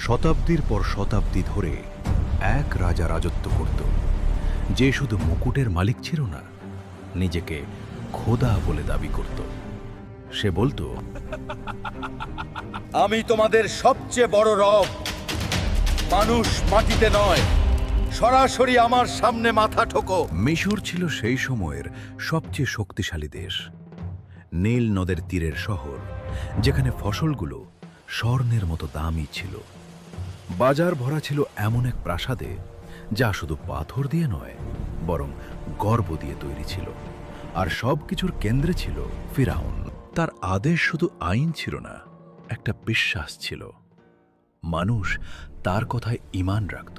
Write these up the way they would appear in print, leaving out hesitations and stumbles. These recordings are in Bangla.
শতাব্দীর পর শতাব্দী ধরে এক রাজা রাজত্ব করত, যে শুধু মুকুটের মালিক ছিল না, নিজেকে খোদা বলে দাবি করত। সে বলতো, আমি তোমাদের সবচেয়ে বড় রব। মানুষ মাটিতে নয়, সরাসরি আমার সামনে মাথা ঠোকো। মিশর ছিল সেই সময়ের সবচেয়ে শক্তিশালী দেশ। নীল নদের তীরের শহর, যেখানে ফসলগুলো স্বর্ণের মতো দামি ছিল। বাজার ভরা ছিল এমন এক প্রাসাদে, যা শুধু পাথর দিয়ে নয়, বরং গর্ব দিয়ে তৈরি ছিল। আর সবকিছুর কেন্দ্রে ছিল ফিরাউন। তার আদেশ শুধু আইন ছিল না, একটা বিশ্বাস ছিল। মানুষ তার কথায় ঈমান রাখত।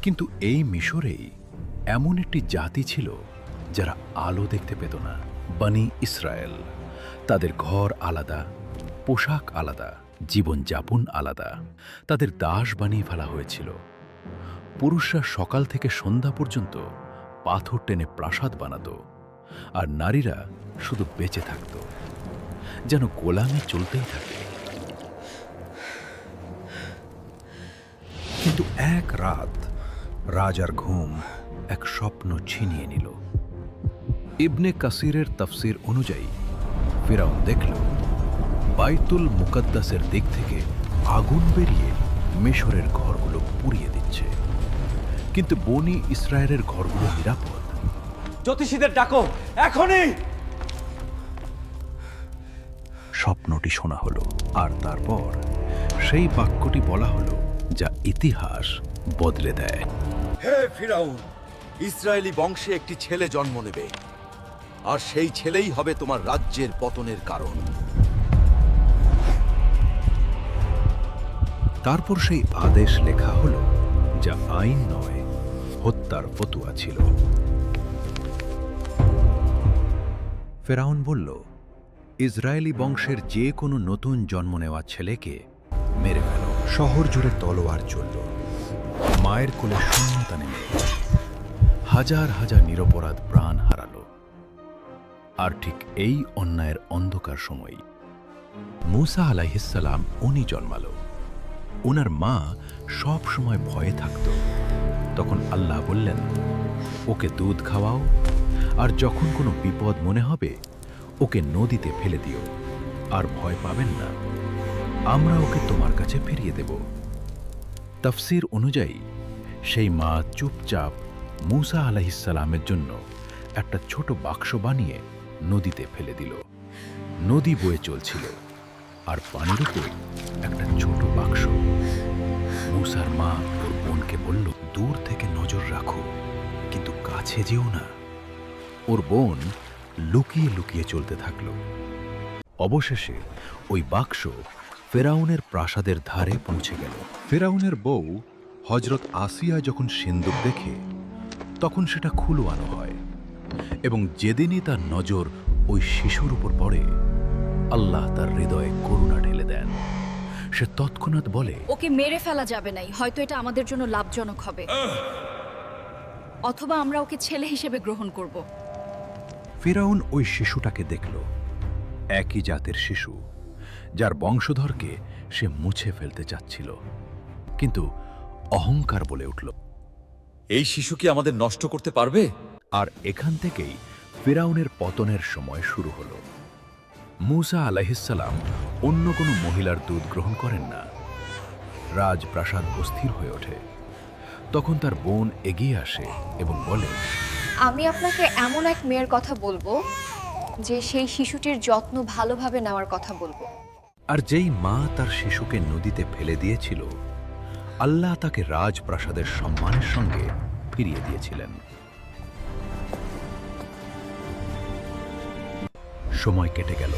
কিন্তু এই মিশরেই এমন একটি জাতি ছিল যারা আলো দেখতে পেত না। বনি ইসরায়েল। তাদের ঘর আলাদা, পোশাক আলাদা, জীবনযাপন আলাদা। তাদের দাস বানিয়ে ফেলা হয়েছিল। পুরুষরা সকাল থেকে সন্ধ্যা পর্যন্ত পাথর টেনে প্রাসাদ বানাত, আর নারীরা শুধু বেঁচে থাকত, যেন গোলামি চলতেই থাকে। কিন্তু এক রাত রাজার ঘুম এক স্বপ্ন ছিনিয়ে নিল। ইবনে কাসিরের তাফসির অনুযায়ী ফিরাউন দেখল বাইতুল মুকাদ্দাসের দিক থেকে আগুন বেরিয়ে মিশরের ঘরগুলো পুড়িয়ে দিচ্ছে, কিন্তু বনি ইসরায়েলের ঘরগুলো নিরাপদ। জ্যোতিষীদের ডাকো এখনই। স্বপ্নটি শোনা হলো, আর তারপর সেই বাক্যটি বলা হলো যা ইতিহাস বদলে দেয়। হে ফিরাউন, ইসরায়েলি বংশে একটি ছেলে জন্ম নেবে, আর সেই ছেলেই হবে তোমার রাজ্যের পতনের কারণ। তারপর সেই আদেশ লেখা হলো, যা আইন নয়, হত্যার ফতুয়া ছিল। ফেরাউন বলল, ইসরায়েলি বংশের যে কোনো নতুন জন্ম নেওয়া ছেলেকে মেরে ফেল। শহর জুড়ে তলোয়ার চলল। মায়ের কোলে শূন্যতা নেমে এলো। হাজার হাজার নিরপরাধ প্রাণ হারালো। আর ঠিক এই অন্যায়ের অন্ধকার সময় মূসা আলাইহিসসালাম উনি জন্মালো। ওনার মা সব সময় ভয়ে থাকত। তখন আল্লাহ বললেন, ওকে দুধ খাওয়াও, আর যখন কোনো বিপদ মনে হবে ওকে নদীতে ফেলে দিও, আর ভয় পাবেন না, আমরা ওকে তোমার কাছে ফিরিয়ে দেব। তাফসীর অনুযায়ী সেই মা চুপচাপ মূসা আলাইহিসসালামের জন্য একটা ছোট বাক্স বানিয়ে নদীতে ফেলে দিল। নদী বয়ে চলছিল, আর পানির উপর একটা ছোট বাক্স। মূসার মা ওর বোনকে বলল, দূর থেকে নজর রাখো, কিন্তু কাছে যেও না। ওর বোন লুকিয়ে লুকিয়ে চলতে থাকল। অবশেষে ওই বাক্স ফেরাউনের প্রাসাদের ধারে পৌঁছে গেল। ফেরাউনের বউ হজরত আসিয়া যখন সিন্দুক দেখে, তখন সেটা খুলওয়ানো হয়, এবং যেদিনই তার নজর ওই শিশুর উপর পড়ে, আল্লাহ তার হৃদয়ে করুণা ঢেলে দেন। সে তৎক্ষণাৎ বলে, ওকে মেরে ফেলা যাবে নাই, হয়তো এটা আমাদের জন্য লাভজনক হবে, অথবা আমরা ওকে ছেলে হিসেবে গ্রহণ করব। ফিরাউন ওই শিশুটাকে দেখল, একই জাতের শিশু, যার বংশধরকে সে মুছে ফেলতে চাচ্ছিল, কিন্তু অহংকার বলে উঠল, এই শিশু কি আমাদের নষ্ট করতে পারবে? আর এখান থেকেই ফিরাউনের পতনের সময় শুরু হল। মূসা আলাইহিসসালাম অন্য কোনো মহিলার দুধ গ্রহণ করেন না। রাজপ্রাসাদ অস্থির হয়ে ওঠে। তখন তার বোন এগিয়ে আসে এবং বলে, আমি আপনাকে এমন এক মেয়ের কথা বলবো যে সেই শিশুটির যত্ন ভালোভাবে নেওয়ার কথা বলবো। আর যেই মা তার শিশুকে নদীতে ফেলে দিয়েছিল, আল্লাহ তাকে রাজপ্রাসাদের সম্মানের সঙ্গে ফিরিয়ে দিয়েছিলেন। সময় কেটে গেল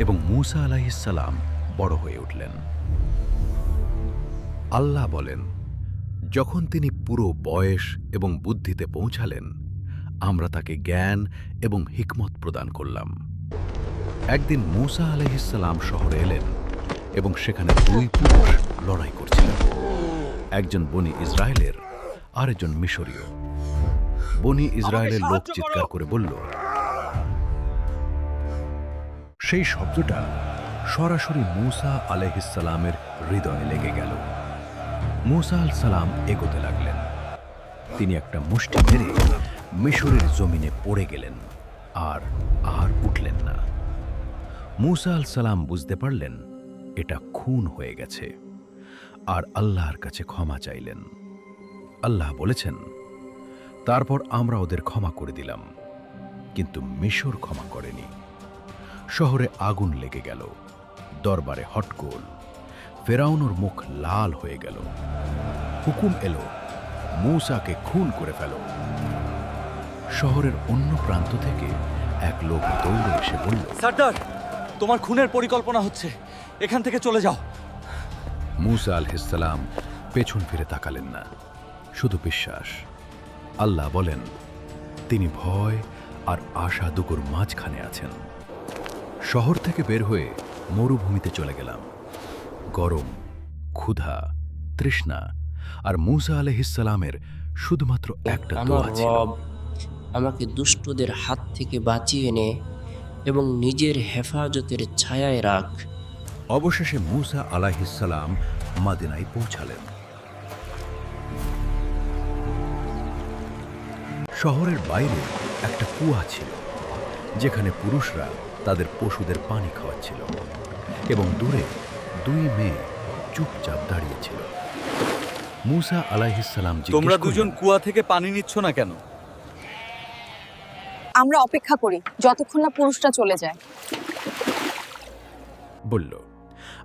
এবং মূসা আলাইহিসসালাম বড় হয়ে উঠলেন। আল্লাহ বলেন, যখন তিনি পুরো বয়স এবং বুদ্ধিতে পৌঁছালেন, আমরা তাকে জ্ঞান এবং হিকমত প্রদান করলাম। একদিন মূসা আলাইহিসসালাম শহরে এলেন এবং সেখানে দুই পুরুষ লড়াই করছিলেন, একজন বনি ইসরায়েলের আর একজন মিশরীয়। বনি ইসরায়েলের লোক চিৎকার করে বলল, সেই শব্দটা সরাসরি মূসা আলাইহিসসালামের হৃদয়ে লেগে গেল। মূসা আল সালাম এগোতে লাগলেন। তিনি একটা মুষ্টি মেরে মিশরের জমিনে পড়ে গেলেন আর আর উঠলেন না। মূসা আল সালাম বুঝতে পারলেন এটা খুন হয়ে গেছে আর আল্লাহর কাছে ক্ষমা চাইলেন। আল্লাহ বলেছেন, তারপর আমরা ওদের ক্ষমা করে দিলাম, কিন্তু মিশর ক্ষমা করেনি। শহরে আগুন লেগে গেল, দরবারে হট্টগোল, ফেরাউনের মুখ লাল হয়ে গেল। হুকুম এলো, মূসাকে খুন করে ফেলো। শহরের অন্য প্রান্ত থেকে এক লোক দৌড়ে এসে বলল, সর্দার, তোমার খুনের পরিকল্পনা হচ্ছে, এখান থেকে চলে যাও। মূসা আলাইহিসসালাম পেছন ফিরে তাকালেন না, শুধু বিশ্বাস। আল্লাহ বলেন, তিনি ভয় আর আশা দুটোর মাঝখানে আছেন। শহর থেকে বের হয়ে মরুভূমিতে চলে গেলাম। গরম, ক্ষুধা, তৃষ্ণা আর মূসা আলাইহিসসালামের শুধুমাত্র একটা আমার দোয়া ছিল, রব আমাকে দুষ্টদের হাত থেকে বাঁচিয়ে নে এবং নিজের হেফাজতের ছায়ায় রাখ। অবশেষে মূসা আলাইহিসসালাম মদিনায় পৌঁছালেন। শহরের বাইরে একটা কুয়া ছিল, যেখানে পুরুষরা তাদের পশুদের পানি খাওয়াচ্ছিল এবং দূরে দুই মেয়ে চুপচাপ দাঁড়িয়েছিল। মূসা আলাইহিসসালাম তোমরা জিজ্ঞেস দুজন করলেন, কুয়া থেকে পানি নিচ্ছ না কেন? আমরা অপেক্ষা করি যতক্ষণ না পুরুষটা চলে যায়। বলল,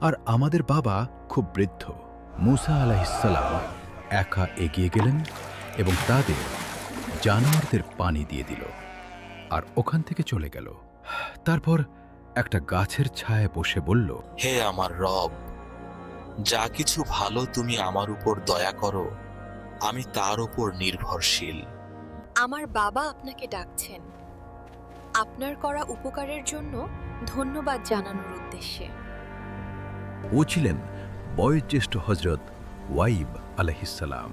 আর আমাদের বাবা খুব বৃদ্ধ। মূসা আলাইহিসসালাম একা এগিয়ে গেলেন এবং তাদের জানোয়ারদের পানি দিয়ে দিল আর ওখান থেকে চলে গেল। তারপর একটা গাছের ছায়ায় বসে বলল, হে আমার রব, যা কিছু ভালো তুমি আমার উপর দয়া করো, আমি তার উপর নির্ভরশীল। আমার বাবা আপনাকে ডাকছেন আপনার করা উপকারের জন্য ধন্যবাদ জানানোর উদ্দেশ্যে। ও ছিলেন বয়োজ্যেষ্ঠ হজরত ওয়াইব আলাইহিসসালাম।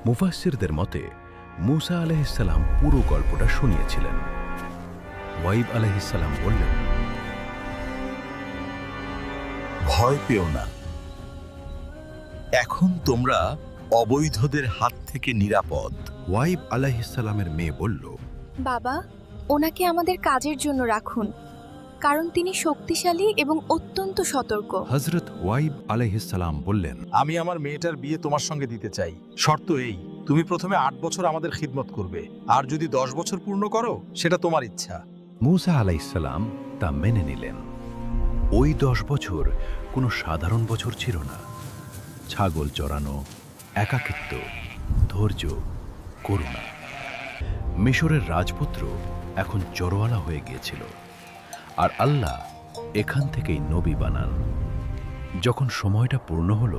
মুফাসসিরদের মতে মূসা আলাইহিসসালাম পুরো গল্পটা শুনিয়েছিলেন। ওয়াইব আলাইহিসসালাম বললেন, ভয় পেও না, এখন তোমরা অবৈধদের হাত থেকে নিরাপদ। ওয়াইব আলাইহিসসালামের মেয়ে বলল, বাবা, ওনাকে আমাদের কাজের জন্য রাখুন, কারণ তিনি শক্তিশালী এবং অত্যন্ত সতর্ক। হজরত ওয়াইব আলাইহিসসালাম বললেন, আমি আমার মেয়েটার বিয়ে তোমার সঙ্গে দিতে চাই। শর্ত এই, তুমি প্রথমে 8 বছর আমাদের খিদমত করবে, আর যদি 10 বছর পূর্ণ করো সেটা তোমার ইচ্ছা। মূসা আলাইহিসসালাম তা মেনে নিলেন। ওই 10 বছর কোনো সাধারণ বছর ছিল না। ছাগল চড়ানো, একাকিত্ব, ধৈর্য, করুণা। মিশরের রাজপুত্র এখন চরওয়ালা হয়ে গিয়েছিল, আর আল্লাহ এখান থেকেই নবী বানান। যখন সময়টা পূর্ণ হল,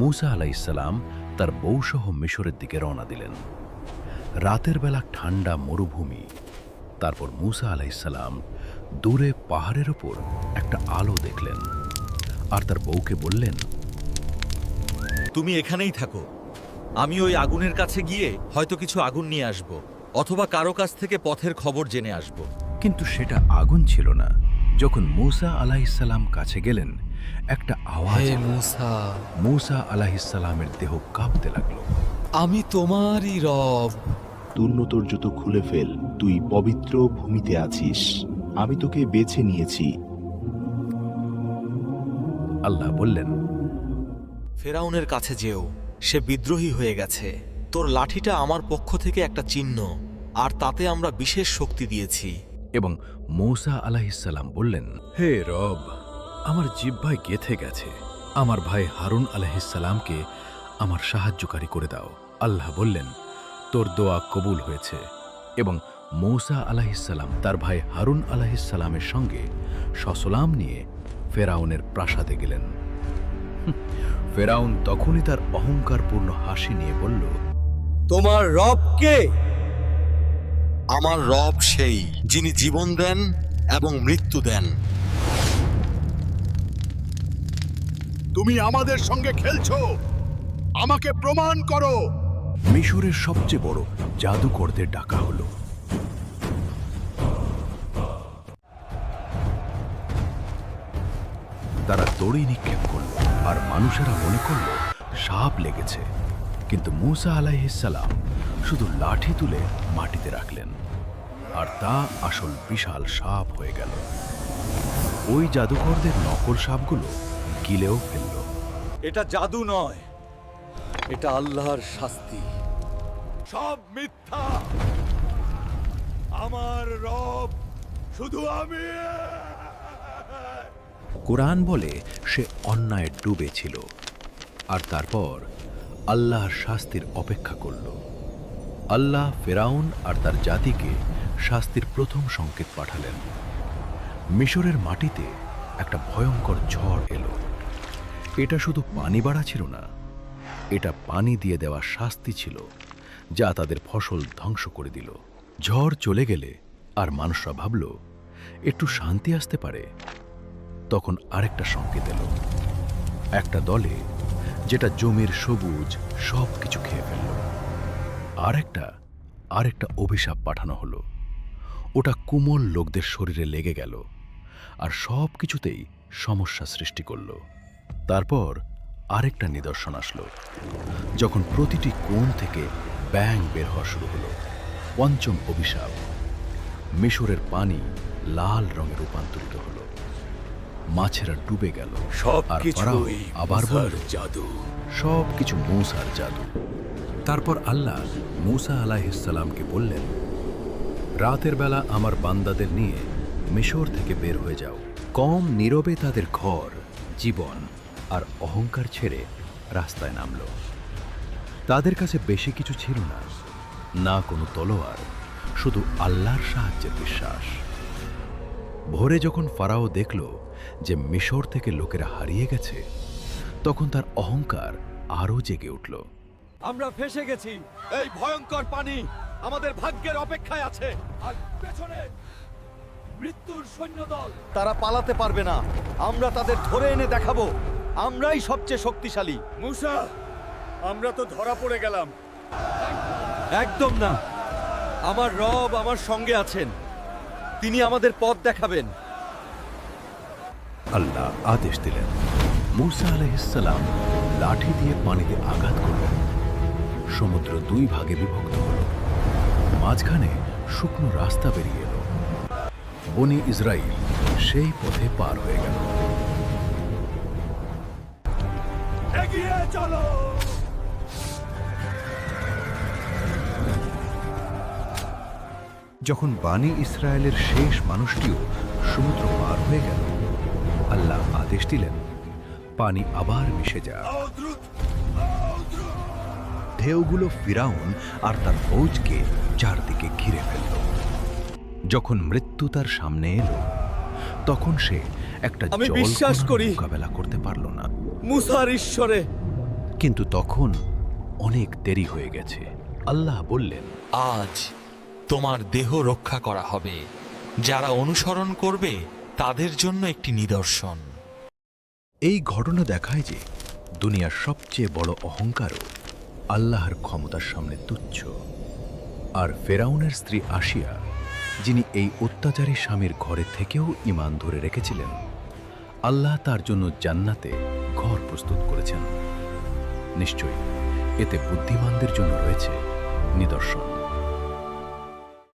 মূসা আলাইহিসসালাম তার বউসহ মিশরের দিকে রওনা দিলেন। রাতের বেলা ঠান্ডা মরুভূমি। তারপর মূসা আলাইহিসসালাম দূরে পাহাড়ের ওপর একটা আলো দেখলেন আর তার বউকে বললেন, তুমি এখানেই থাকো, আমি ওই আগুনের কাছে গিয়ে হয়তো কিছু আগুন নিয়ে আসব, অথবা কারো কাছ থেকে পথের খবর জেনে আসব। কিন্তু সেটা আগুন ছিল না। যখন মূসা আলাইহিসসালাম কাছে গেলেন, একটা আওয়াজ হে এলো। মূসা, মূসা আলাইহিসসালামের দেহ কাঁপতে লাগলো। আমি তোমারই রব। দুর্নতর জুতো খুলে ফেল, তুই পবিত্র ভূমিতে আছিস, আমি তোকে বেছে নিয়েছি। আল্লাহ বললেন, ফেরাউনের কাছে যেও, সে বিদ্রোহী হয়ে গেছে। তোর লাঠিটা আমার পক্ষ থেকে একটা চিহ্ন, আর তাতে আমরা বিশেষ শক্তি দিয়েছি। এবং মূসা আলাইহিসসালাম বললেন, হে রব, আমার জিহ্বায় গেথে গেছে, আমার ভাই হারুন আলাইহিসসালামকে আমার সাহায্যকারী করে দাও। আল্লাহ বললেন, তোর দোয়া কবুল হয়েছে। এবং মূসা আলাইহিসসালাম তার ভাই হারুন আলাইহিসসালামের সঙ্গে সসলাম নিয়ে ফেরাউনের প্রাসাদে গেলেন। ফেরাউন তখনই তার অহংকারপূর্ণ হাসি নিয়ে বলল, তোমার রব কে? আমার রব সেই, যিনি জীবন দেন এবং মৃত্যু দেন। তুমি আমাদের সঙ্গে খেলছো, আমাকে প্রমাণ করো। মিশরের সবচেয়ে বড় জাদুকরদের ডাকা হলো। তারা দড়ি নিক্ষেপ করল আর মানুষেরা মনে করল সাপ লেগেছে, কিন্তু মূসা আলাইহিসসালাম শুধু লাঠি তুলে মাটিতে রাখলেন, আর তা আসল বিশাল সাপ হয়ে গেল। ওই জাদুকরদের নকল সাপগুলো গিলেও ফেলল। এটা জাদু নয়, এটা আল্লাহর শাস্তি। সব মিথ্যা। আমার রব শুধু আমি। কোরআন বলে সে অন্যায় ডুবে ছিল, আর তারপর আল্লাহর শাস্তির অপেক্ষা করল। আল্লাহ ফেরাউন আর তার জাতিকে শাস্তির প্রথম সংকেত পাঠালেন। মিশরের মাটিতে একটা ভয়ঙ্কর ঝড় এলো। এটা শুধু পানি বাড়া ছিল না, এটা পানি দিয়ে দেওয়া শাস্তি ছিল, যা তাদের ফসল ধ্বংস করে দিল। ঝড় চলে গেলে আর মানুষরা ভাবল একটু শান্তি আসতে পারে। তখন আরেকটা সংকেত এলো। একটা দলে যেটা জমির সবুজ সব কিছু খেয়ে ফেলল। আরেকটা অভিশাপ পাঠানো হলো। ওটা কোমল লোকদের শরীরে লেগে গেল আর সব কিছুতেই সমস্যা সৃষ্টি করল। তারপর আরেকটা নিদর্শন আসলো, যখন প্রতিটি কোণ থেকে ব্যাঙ বের হওয়া শুরু হলো। পঞ্চম অভিশাপ, মিশরের পানি লাল রঙে রূপান্তরিত হলো, মাছেরা ডুবে গেল। আর ফারাও আবার বলল, জাদু। সব কিছু মূসার জাদু। তারপর আল্লাহ মূসা আলাইহিসসালামকে বললেন, রাতের বেলা আমার বান্দাদের নিয়ে মিশর থেকে বের হয়ে যাও। কম নীরবে তাদের ঘর, জীবন আর অহংকার ছেড়ে রাস্তায় নামল। তাদের কাছে বেশি কিছু ছিল না, না কোনো তলোয়ার, শুধু আল্লাহর সাহায্যের বিশ্বাস। ভোরে যখন ফারাও দেখল যে মিশর থেকে লোকেরা হারিয়ে গেছে, তখন তার অহংকার আরও জেগে উঠল। আমরা ফেঁসে গেছি। এই ভয়ঙ্কর পানি আমাদের ভাগ্যের অপেক্ষায় আছে। আর পেছনে মৃত্যুর সৈন্যদল। তারা পালাতে পারবে না। আমরা তাদের ধরে এনে দেখাবো আমরাই সবচেয়ে শক্তিশালী। মূসা, আমরা তো ধরা পড়ে গেলাম। একদম না। আমার রব আমার সঙ্গে আছেন, তিনি আমাদের পথ দেখাবেন। আল্লাহ আদেশ দিলেন। মূসা আলাইহিসসালাম লাঠি দিয়ে পানিতে আঘাত করলেন। সমুদ্র দুই ভাগে বিভক্ত হল। মাঝখানে শুকনো রাস্তা বেরিয়ে এলো। বনি ইসরাইল সেই পথে পার হয়ে গেল। এগিয়ে চলো। যখন বানি ইসরায়েলের শেষ মানুষটিও সমুদ্র পার হয়ে গেল, আল্লাহ আদেশ দিলেন, পানি আবার মিশে যা। ঢেউগুলো ফিরাউন আর তার ফৌজকে চারদিকে ঘিরে ফেলল। যখন মৃত্যু তার সামনে এলো, তখন সে একটা আমি বিশ্বাস করি মোকাবেলা করতে পারল না মূসার ঈশ্বরে। কিন্তু তখন অনেক দেরি হয়ে গেছে। আল্লাহ বললেন, আজ তোমার দেহ রক্ষা করা হবে, যারা অনুসরণ করবে তাদের জন্য একটি নিদর্শন। এই ঘটনা দেখায় যে দুনিয়ার সবচেয়ে বড় অহংকারও আল্লাহর ক্ষমতার সামনে তুচ্ছ। আর ফেরাউনের স্ত্রী আসিয়া, যিনি এই অত্যাচারী স্বামীর ঘরে থেকেও ঈমান ধরে রেখেছিলেন, আল্লাহ তার জন্য জান্নাতে ঘর প্রস্তুত করেছেন। নিশ্চয়ই এতে বুদ্ধিমানদের জন্য রয়েছে নিদর্শন।